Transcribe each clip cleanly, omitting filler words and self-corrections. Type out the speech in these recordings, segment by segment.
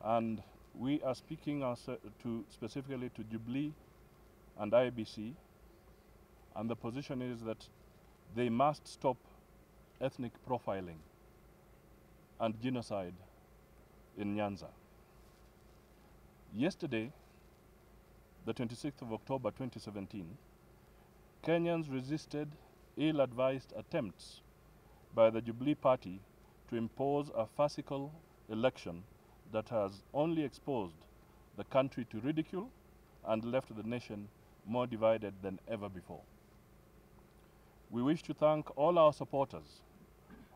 and we are speaking specifically to Jubilee and IBC, and the position is that they must stop ethnic profiling and genocide in Nyanza. Yesterday, the 26th of October 2017, Kenyans resisted ill-advised attempts by the Jubilee Party to impose a farcical election that has only exposed the country to ridicule and left the nation more divided than ever before. We wish to thank all our supporters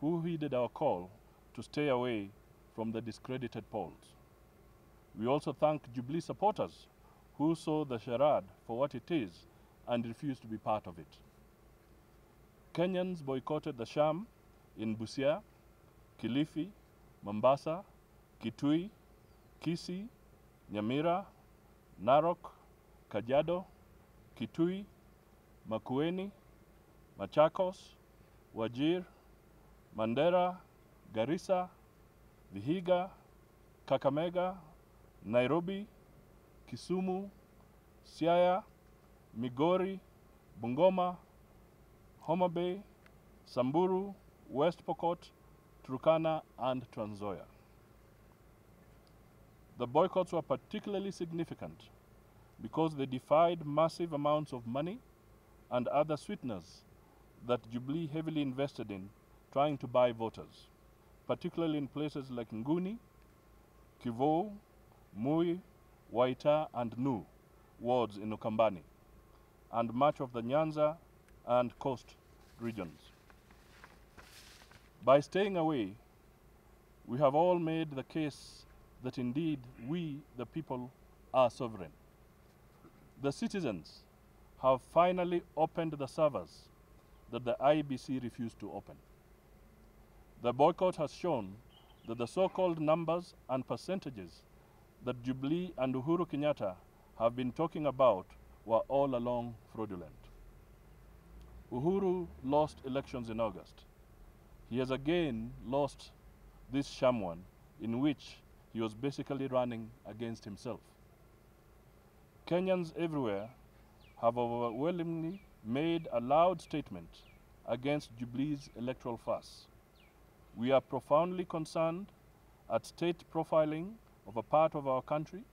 who heeded our call to stay away from the discredited polls. We also thank Jubilee supporters who saw the charade for what it is and refused to be part of it. Kenyans boycotted the sham in Busia, Kilifi, Mombasa, Kitui, Kisii, Nyamira, Narok, Kajiado, Kitui, Makueni, Machakos, Wajir, Mandera, Garissa, Vihiga, Kakamega, Nairobi, Kisumu, Siaya, Migori, Bungoma, Homa Bay, Samburu, West Pokot, Turkana, and Trans Nzoia. The boycotts were particularly significant because they defied massive amounts of money and other sweeteners that Jubilee heavily invested in trying to buy voters, particularly in places like Nguni, Kivou, Mui, Waita, and Nu wards in Ukambani, and much of the Nyanza and coast regions. By staying away, we have all made the case that indeed we, the people, are sovereign. The citizens have finally opened the servers that the IBC refused to open. The boycott has shown that the so-called numbers and percentages that Jubilee and Uhuru Kenyatta have been talking about were all along fraudulent. Uhuru lost elections in August. He has again lost this sham one, in which he was basically running against himself. Kenyans everywhere have overwhelmingly made a loud statement against Jubilee's electoral farce. We are profoundly concerned at state profiling of a part of our country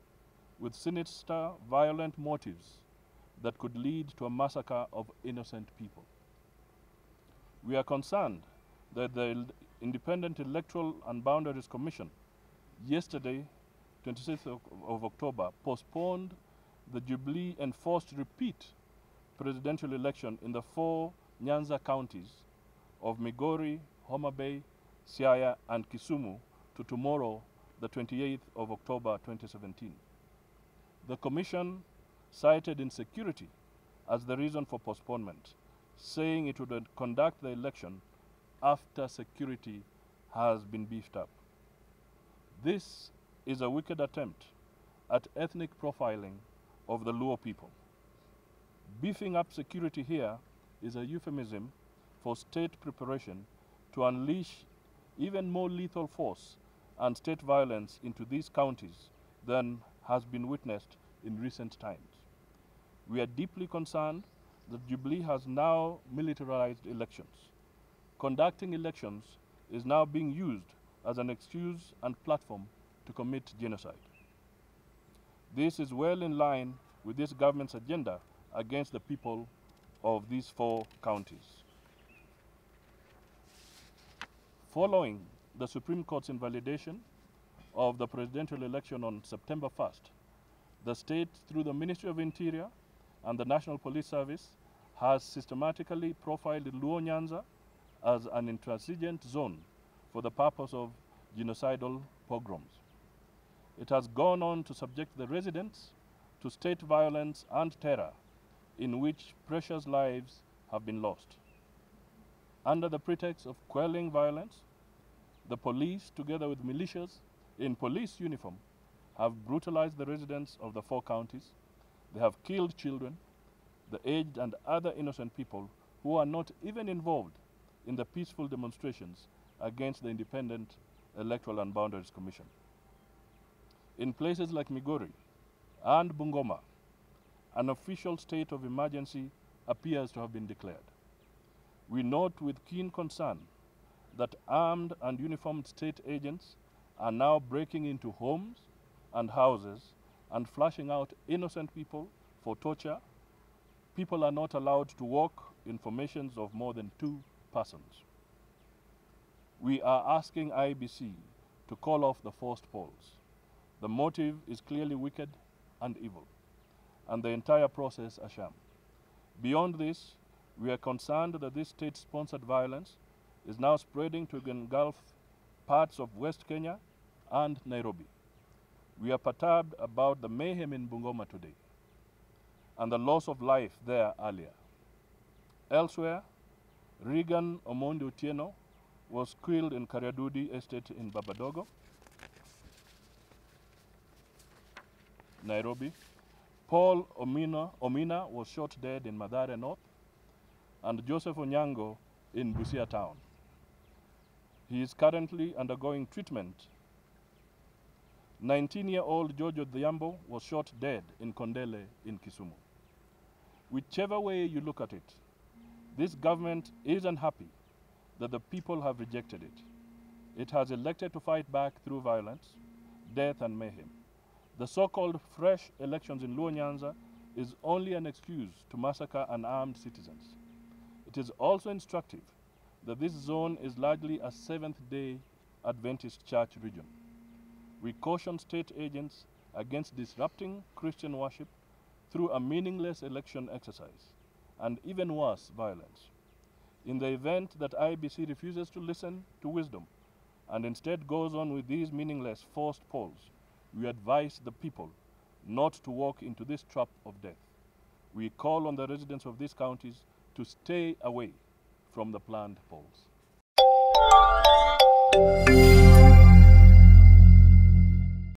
with sinister, violent motives that could lead to a massacre of innocent people. We are concerned that the Independent Electoral and Boundaries Commission yesterday, 26th of October, postponed the Jubilee enforced repeat presidential election in the 4 Nyanza counties of Migori, Homa Bay, Siaya, and Kisumu to tomorrow, the 28th of October 2017. The Commission cited insecurity as the reason for postponement, saying it would conduct the election after security has been beefed up. This is a wicked attempt at ethnic profiling of the Luo people. Beefing up security here is a euphemism for state preparation to unleash even more lethal force and state violence into these counties than has been witnessed in recent times. We are deeply concerned that Jubilee has now militarized elections. Conducting elections is now being used as an excuse and platform to commit genocide. This is well in line with this government's agenda against the people of these 4 counties. Following the Supreme Court's invalidation of the presidential election on September 1st, the state, through the Ministry of Interior and the National Police Service, has systematically profiled Luo Nyanza as an intransigent zone for the purpose of genocidal pogroms. It has gone on to subject the residents to state violence and terror, in which precious lives have been lost. Under the pretext of quelling violence, the police, together with militias in police uniform, have brutalized the residents of the 4 counties. They have killed children, the aged, and other innocent people who are not even involved in the peaceful demonstrations against the Independent Electoral and Boundaries Commission. In places like Migori and Bungoma, an official state of emergency appears to have been declared. We note with keen concern that armed and uniformed state agents are now breaking into homes and houses and flashing out innocent people for torture. People are not allowed to walk in formations of more than 2 persons. We are asking IEBC to call off the forced polls. The motive is clearly wicked and evil, and the entire process a sham. Beyond this, we are concerned that this state-sponsored violence is now spreading to engulf parts of West Kenya and Nairobi. We are perturbed about the mayhem in Bungoma today and the loss of life there earlier. Elsewhere, Regan Omondi Otieno was killed in Kariadudi Estate in Babadogo, Nairobi. Paul Omina was shot dead in Mathare North, and Joseph Onyango in Busia Town. He is currently undergoing treatment. 19-year-old George Odhiambo was shot dead in Kondele in Kisumu. Whichever way you look at it, this government is unhappy that the people have rejected it. It has elected to fight back through violence, death, and mayhem. The so-called fresh elections in Luo Nyanza is only an excuse to massacre unarmed citizens. It is also instructive that this zone is largely a Seventh-day Adventist church region. We caution state agents against disrupting Christian worship through a meaningless election exercise, and even worse, violence. In the event that IEBC refuses to listen to wisdom and instead goes on with these meaningless forced polls, we advise the people not to walk into this trap of death. We call on the residents of these counties to stay away from the planned polls.